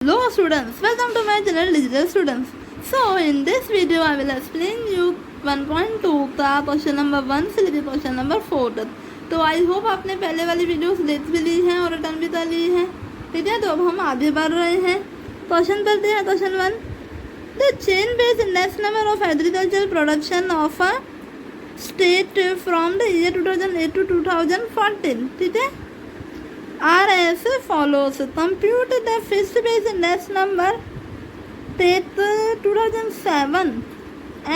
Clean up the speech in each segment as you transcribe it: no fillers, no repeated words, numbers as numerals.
Hello students, welcome to my channel Digital Students. So in this video I will explain you 1.2 का question number 1 से लेकर question number 4 तक. तो I hope आपने पहले वाली वीडियोस देख भी ली हैं और रिटर्न भी कर ली हैं. ठीक है, तो अब हम आगे बढ़ रहे हैं. क्वेश्चन करते हैं. Question 1, the chain based index number of agriculture production of a state from the year 2008 to 2014. ठीक है, are as follows. Compute the fixed base index number. Take 2007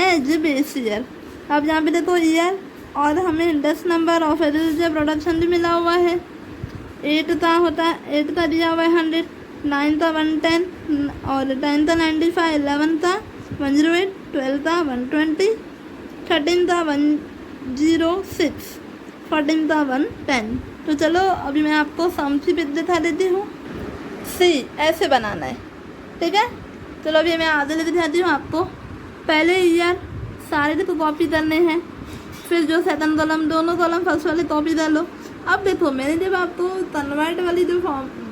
as base year. अब यहाँ पे देखो ईयर और हमें index number of agriculture production भी मिला हुआ है. 8 का दिया हुआ है 100, 9 था 110 और 10 था 95, 11 था 108, 12 था 120, 13 था 106, 14 था 110. तो चलो अभी मैं आपको समझी दिखा देती हूँ. सी ऐसे बनाना है. ठीक है, चलो अभी मैं आगे लेके दिखाती हूँ आपको. पहले ईयर सारे को कॉपी करने हैं, फिर जो सेकंड कॉलम दोनों कॉलम फर्स्ट वाले कॉपी कर लो. अब देखो मैंने जब आपको कन्वर्ट वाली जो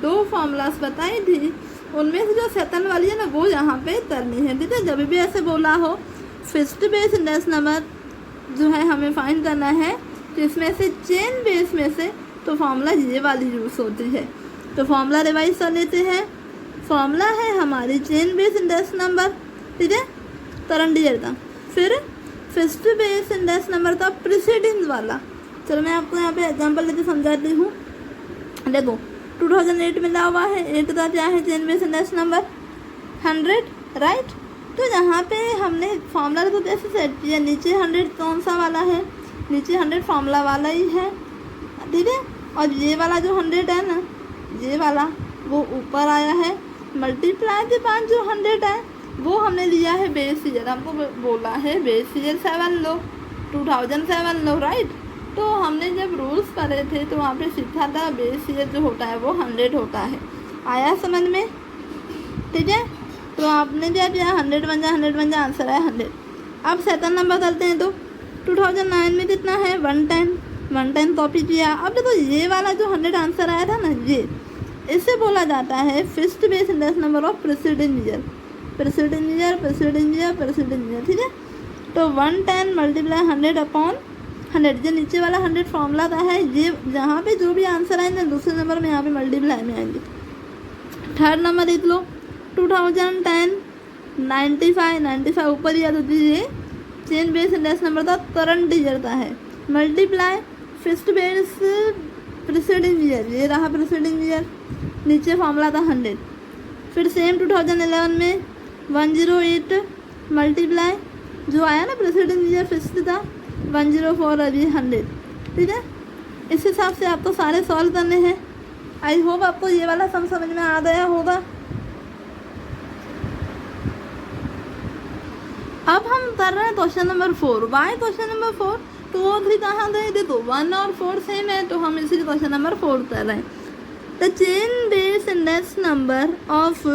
दो फॉर्मूलास बताई थी उनमें से जो सेकंड वाली है ना वो यहाँ पे करनी है. ठीक है, जब भी ऐसे बोला हो फिक्स्ड बेस इंडेक्स नंबर जो है हमें फाइंड करना है, तो इसमें से चेन बेस में से तो फॉर्मूला ये वाली यूज़ होती है. तो फॉर्मूला रिवाइज कर लेते हैं. फॉर्मूला है हमारी चेन बेस इंडेक्स नंबर. ठीक है, करंट ईयर का. फिर फिक्स्ड बेस इंडेक्स नंबर था प्रीसीडिंग वाला. चलो मैं आपको यहाँ पे एग्जांपल लेके समझाती हूँ. देखो 2008 मिला हुआ है. 8 का क्या है chain base index number 100, right. तो यहाँ पे हमने फॉर्मूला को कैसे सेट किया, नीचे 100 कौन सा वाला है, नीचे 100 फॉर्मूला वाला ही है. ठीक है, और ये वाला जो 100 है ना, ये वाला वो ऊपर आया है. मल्टीप्लाई के बाद जो 100 है वो हमने लिया है बेस ईयर. हमको बोला है बेस ईयर 7 लो, 2007 लो, राइट. तो हमने जब रूल्स करे थे तो वहाँ पे सीखा था बेस ईयर जो होता है वो 100 होता है. आया समझ में. ठीक है, तो आपने क्या किया 100 बन जा आंसर आया 100. अब सेकंड नंबर करते हैं. तो 2009 में कितना है 110 कॉपी किया. अब देखो ये वाला जो 100 आंसर आया था ना, ये इसे बोला जाता है fixed base index number of preceding year. ठीक है, तो 110 मल्टीप्लाई 100 अपॉन 100. जो नीचे वाला 100 फॉर्मूला का है, ये जहाँ पे जो भी आंसर आएंगे दूसरे नंबर में यहाँ पे मल्टीप्लाई में आएंगे. थर्ड नंबर देख लो 2010 95 ऊपर या तो दीजिए चेन बेस इंडेक्स नंबर था करंट ईयर का है. Multiply fixed base preceding year, ये रहा प्रीसीडिंग ईयर, नीचे फॉर्मूला था 100. फिर सेम 2011 में 108 मल्टीप्लाई जो आया ना प्रीसीडिंग ईयर फिक्स्ड था 104 अभी 100. ठीक है, इस हिसाब से आपको सारे सॉल्व करने हैं. आई होप आपको ये वाला समझ में आ गया होगा. अब हम कर रहे हैं question number 4. Why question number 4? तो 2 और 3 कहाँ गए, देखो 1 और 4 सेम है, तो हम इसीलिए क्वेश्चन नंबर 4 कर रहे हैं. The chain base index number of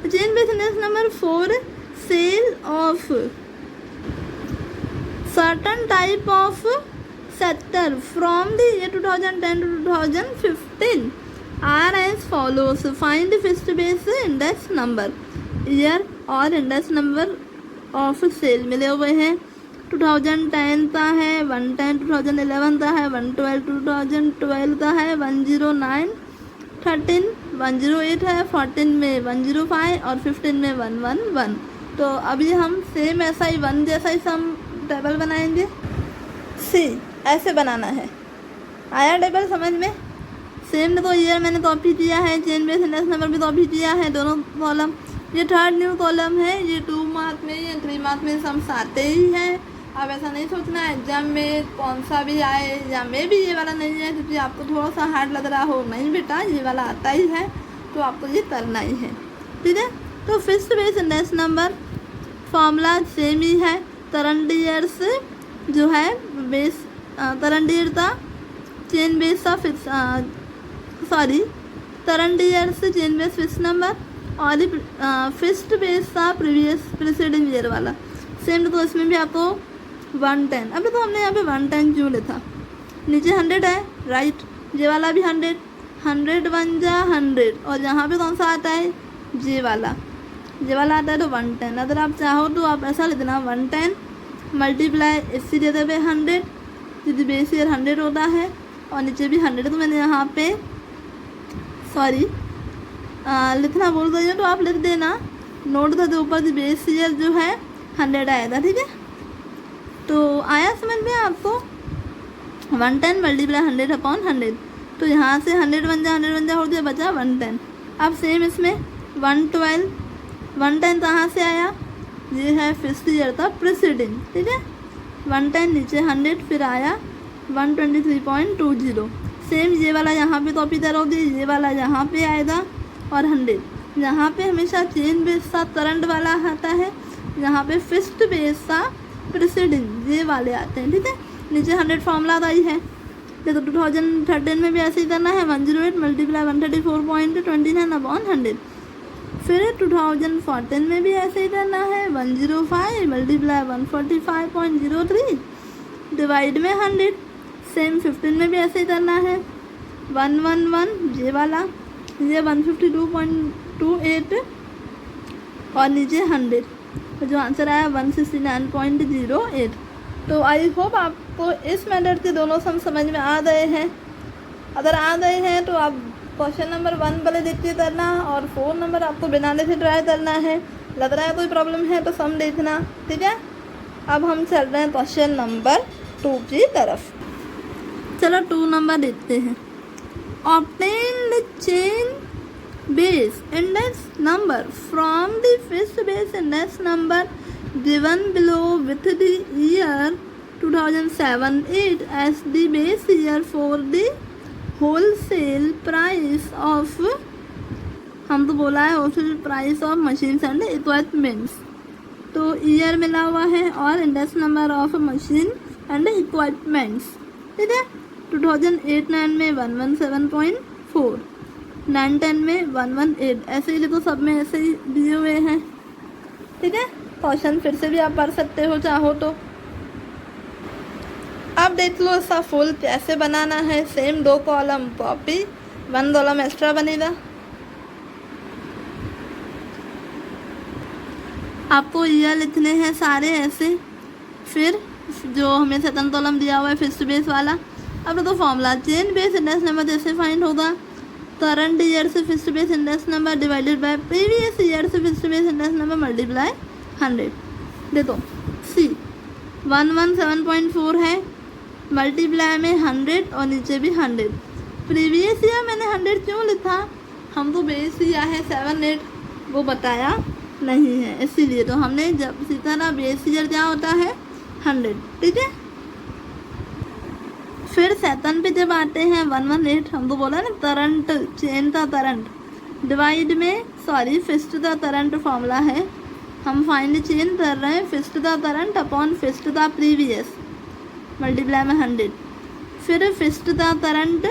chain base index number 4 sale of certain type of sector from the year 2010 to 2015 are as follows. Find fixed base index number. Year और index number of sale मिले हुए हैं. 2010 का है 110, 2011 का है 112, 2012 का है 109, 13 108 है, 14 में 105 और 15 में 111. तो अभी हम सेम ऐसा ही 1 जैसा ही सम टेबल बनाएंगे. सी ऐसे बनाना है. आया टेबल समझ में. सेम देखो ईयर मैंने कॉपी किया है, चेन बेस इंडेक्स नंबर भी कॉपी किया है, दोनों कॉलम. ये थर्ड न्यू कॉलम है, ये 2 मार्क में या 3 मार्क में सम्स आते ही हैं. अब ऐसा नहीं सोचना एग्जाम में कौन सा भी आए या में भी ये वाला नहीं है, क्योंकि आपको थोड़ा सा हार्ड लग रहा हो. नहीं बेटा, ये वाला आता ही है तो आपको ये करना ही है. ठीक है, तो fixed base index number formula same ही है. करंट ईयर से जो है बेस करंट ईयर का चेन बेस का करंट ईयर से चेन बेस फिक्स नंबर और फिक्स्ड बेस का प्रीसीडिंग ईयर वाला सेम. तो इसमें भी आपको 110. अब तो हमने यहाँ पे 110 क्यों लिखा, नीचे 100 है, राइट. ये वाला भी 100 100 वन जा 100, और यहाँ पे कौन सा आता है, जे वाला आता है तो 110। अगर आप चाहो तो आप ऐसा लिखना 110 मल्टीप्लाई इससे जगह पे 100, क्योंकि बेस ईयर 100 होता है और नीचे भी 100। तो मैंने यहाँ पे लिखना बोल रही हूँ तो आप लिख देना, नोट कर दो ऊपर बेस ईयर जो है 100 आएगा, ठीक है। तो आया समझ में आपको, 110 मल्टीप्लाई 100 अपॉन 100। तो यहाँ से 100 वन जा हो गया, बचा 110। अब सेम इसमें 110 कहाँ से आया, ये है फिफ्थ ईयर का प्रीसीडिंग, ठीक है। 110 नीचे 100, फिर आया 123.20। सेम ये वाला यहाँ पे कॉपी करोगे, ये वाला यहाँ पे आएगा और 100 यहाँ पे हमेशा चेन बेस का करंट वाला आता है, यहाँ पे फिफ्थ बेस का प्रीसीडिंग ये वाले आते हैं, ठीक है। नीचे 100 फॉर्मूला आई है, देखो 2013 में भी ऐसे ही करना है, 108 मल्टीप्लाई 134.29 अपॉन 100। फिर 2014 में भी ऐसे ही करना है, 105 मल्टीप्लाई 145.03 डिवाइड में 100। सेम 15 में भी ऐसे ही करना है, 111 ये वाला, ये 152.28 और नीचे 100, तो जो आंसर आया 169.08। तो आई होप आपको इस मेथड के दोनों सम समझ में आ गए हैं। अगर आ गए हैं तो आप क्वेश्चन नंबर 1 पहले देख के करना और 4 नंबर आपको बनाने से ट्राई करना है। लग रहा है कोई प्रॉब्लम है तो सम देखना, ठीक है। अब हम चल रहे हैं क्वेश्चन नंबर 2 की तरफ। चलो 2 नंबर देखते हैं। Obtain the chain base index number from the fifth base index number given below with the year 2007-8 as the base year for the wholesale price of, हम तो बोला है wholesale price of machines and equipments, तो year मिला हुआ है और index number of machine and equipments, ठीक है। 2008-9 में 117.4, 9-10 में 118, ऐसे ही देखो सब में ऐसे ही दिए हुए हैं, ठीक है। क्वेश्चन फिर से भी आप पढ़ सकते हो चाहो तो। अब देख लो इसका फुल कैसे बनाना है। Same 2 column copy, 1 column extra बनेगा। आपको ईयर लिखने हैं सारे ऐसे, फिर जो हमें सेकंड कॉलम दिया हुआ है फिफ्थ बेस वाला। अब तो formula chain base index number जैसे फाइंड होगा, करंट ईयर से fifth base index number divided by previous year से fifth base index number multiply 100। देखो सी 117.4 है, मल्टीप्लाई में 100 और नीचे भी 100। प्रीवियस ईयर मैंने 100 क्यों लिखा, हम तो बेस ईयर है 7-8, वो बताया नहीं है इसीलिए। तो हमने जब सीखा ना बेस ईयर क्या होता है 100, ठीक है। फिर सेकंड पे जब आते हैं 118, हम तो बोला ना करंट चेन का करंट डिवाइड में फिफ्थ का करंट फॉर्मूला है, हम फाइंड चेंज कर रहे हैं फिफ्थ का करंट अपॉन फिफ्थ का प्रीवियस मल्टीप्लाई में 100। फिर फिफ्थ का करंट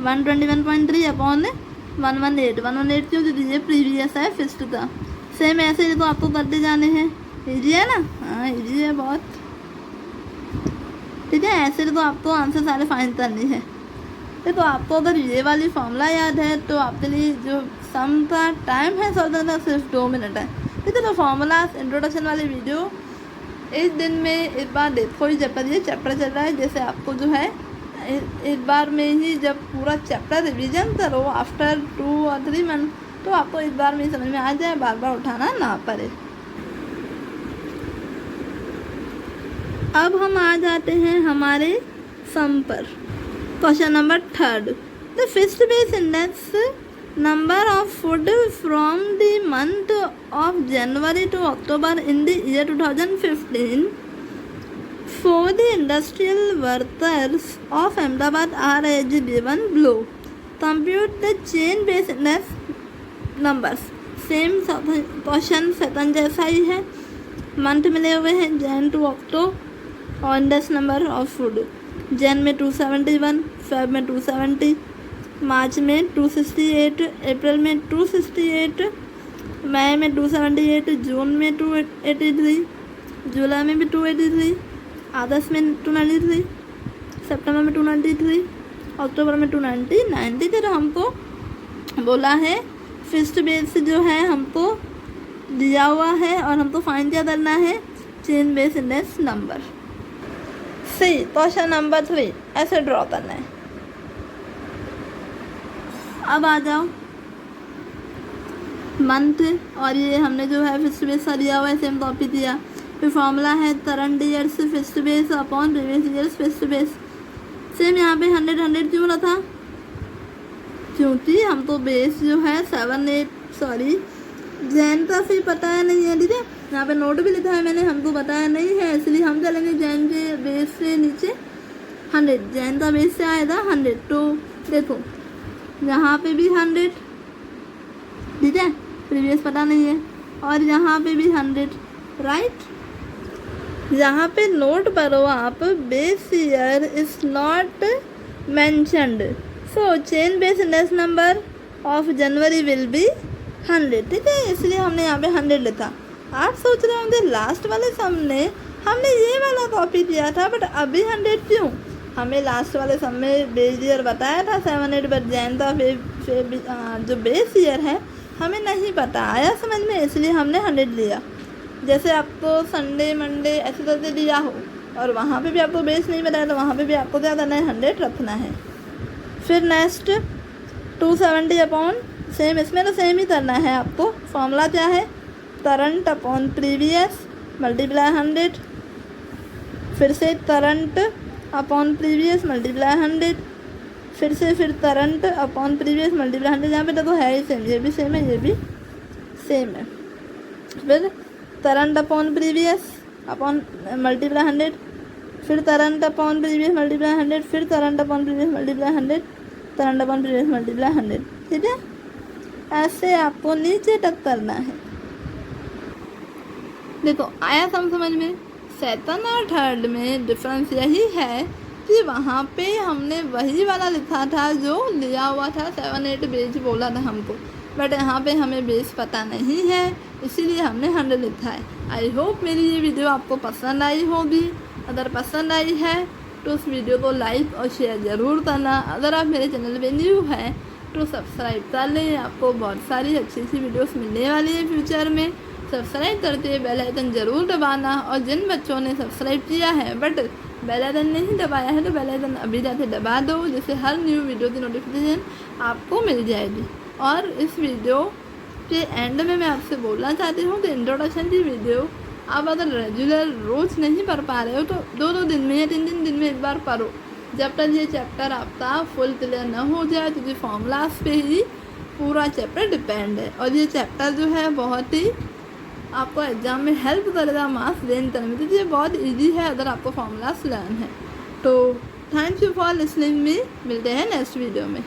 121.3 अपॉन 118 क्यों, क्योंकि ये प्रीवियस है फिफ्थ का। सेम ऐसे ही तो आपको करते जाने हैं, इजी है ना, हाँ इजी है बहुत, ठीक है। ऐसे तो आपको आंसर सारे फाइंड करने हैं। देखो आपको अगर ये वाली फॉर्मूला याद है तो आपके लिए जो सम का टाइम है सॉल्व सिर्फ 2 मिनट है, ठीक है। तो फॉर्मूला इंट्रोडक्शन वाली वीडियो इस दिन में एक बार देखो ही, जब तक ये चैप्टर चल रहा है। जैसे आपको जो है एक बार में ही जब पूरा चैप्टर रिवीजन करो आफ्टर 2 और 3 मंथ, तो आपको एक बार में ही समझ में आ जाए, बार बार उठाना ना पड़े। अब हम आ जाते हैं हमारे सम पर। Question number 3, the fifth base index number of food from the month of January to October in the year 2015 for the industrial workers of Ahmedabad are as given below. Compute the chain based index numbers. Same question second जैसा ही है, month मिले हुए हैं Jain to अक्टूबर और index number of food. Jain में 271, Feb में 270, मार्च में 268, अप्रैल में 268, मई में 278, जून में 283, जुलाई में भी 283, अगस्त में 293, सितंबर में 293, अक्टूबर में 290, 90 फिर हमको बोला है फिफ्थ बेस जो है हमको दिया हुआ है और हमको फाइंड क्या करना है, चेन बेस इंडेक्स नंबर। सी क्वेश्चन नंबर 3 ऐसे ड्रॉ करना है। अब आ जाओ मंथ, और ये हमने जो है फिफ्थ बेस का दिया हुआ है, सेम कॉपी दिया। फिर फॉर्मूला है current years fifth base upon previous years fifth base. Same यहाँ पे 100 क्यों रखा, क्योंकि हमको बेस जो है 7 जैन का फिर पता है नहीं है, ठीक है। यहाँ पे नोट भी लिखा है मैंने, हमको बताया नहीं है, इसलिए हम चलेंगे जैन के बेस से नीचे 100। जैन का बेस से आएगा 100, तो देखो यहाँ पे भी 100, ठीक है, प्रीवियस पता नहीं है, और यहाँ पे भी 100, राइट। यहाँ पे नोट करो आप, base year is not mentioned, so chain base index number of January will be 100, ठीक है, इसलिए हमने यहाँ पे 100 लिखा। आप सोच रहे होंगे लास्ट वाले सम में हमने ये वाला कॉपी किया था, बट अभी 100 क्यों। हमें लास्ट वाले सम में बेस ईयर बताया था 7, बट जैन का जो बेस ईयर है हमें नहीं पता आया समझ में, इसलिए हमने 100 लिया। जैसे आपको संडे मंडे ऐसे करके दिया हो और वहाँ पे भी आपको बेस नहीं बताया, तो वहाँ पे भी आपको क्या करना है, 100 रखना है। फिर नेक्स्ट 270 अपॉन सेम, इसमें तो सेम ही करना है आपको। फॉर्मूला क्या है, करंट अपॉन प्रीवियस मल्टीप्लाई 100, फिर से करंट अपॉन प्रीवियस मल्टीप्लाई 100, फिर से फिर करंट अपॉन प्रीवियस मल्टीप्लाई 100। यहाँ पे देखो है ही सेम, ये भी सेम है, ये भी सेम है। फिर current upon previous upon multiply 100, फिर करंट अपॉन प्रीवियस मल्टीप्लाई 100, फिर current upon previous multiply 100, current upon previous multiply 100, ठीक है। ऐसे आपको नीचे तक करना है। देखो आया समझ में। सेकंड और थर्ड में डिफरेंस यही है कि वहाँ पे हमने वही वाला लिखा था जो लिया हुआ था, 7-8 बेस बोला था हमको, बट यहाँ पे हमें बेस पता नहीं है, इसीलिए हमने 100 लिखा है। आई होप मेरी ये वीडियो आपको पसंद आई होगी। अगर पसंद आई है तो उस वीडियो को लाइक और शेयर ज़रूर करना। अगर आप मेरे चैनल पे न्यू हैं तो सब्सक्राइब कर लें, आपको बहुत सारी अच्छी वीडियोस मिलने वाली है फ्यूचर में। सब्सक्राइब करके बेल आइकन ज़रूर दबाना, और जिन बच्चों ने सब्सक्राइब किया है बट बेल आइकन नहीं दबाया है तो बेल आइकन अभी जाके दबा दो, जिससे हर न्यू वीडियो की नोटिफिकेशन आपको मिल जाएगी। और इस वीडियो के एंड में मैं आपसे बोलना चाहती हूँ कि इंट्रोडक्शन की वीडियो आप अगर रेगुलर रोज़ नहीं पढ़ पा रहे हो तो 2-2 दिन में या 3-3 दिन में एक बार पढ़ो, जब तक ये चैप्टर आपका फुल क्लियर न हो जाए, क्योंकि फॉर्मूलाज पे ही पूरा चैप्टर डिपेंड है। और ये चैप्टर जो है बहुत ही आपको एग्ज़ाम में हेल्प करेगा मार्क्स गेन करने में, क्योंकि ये बहुत इजी है अगर आपको फॉर्मूलाज लर्न है। तो thank you for listening me, मिलते हैं नेक्स्ट वीडियो में।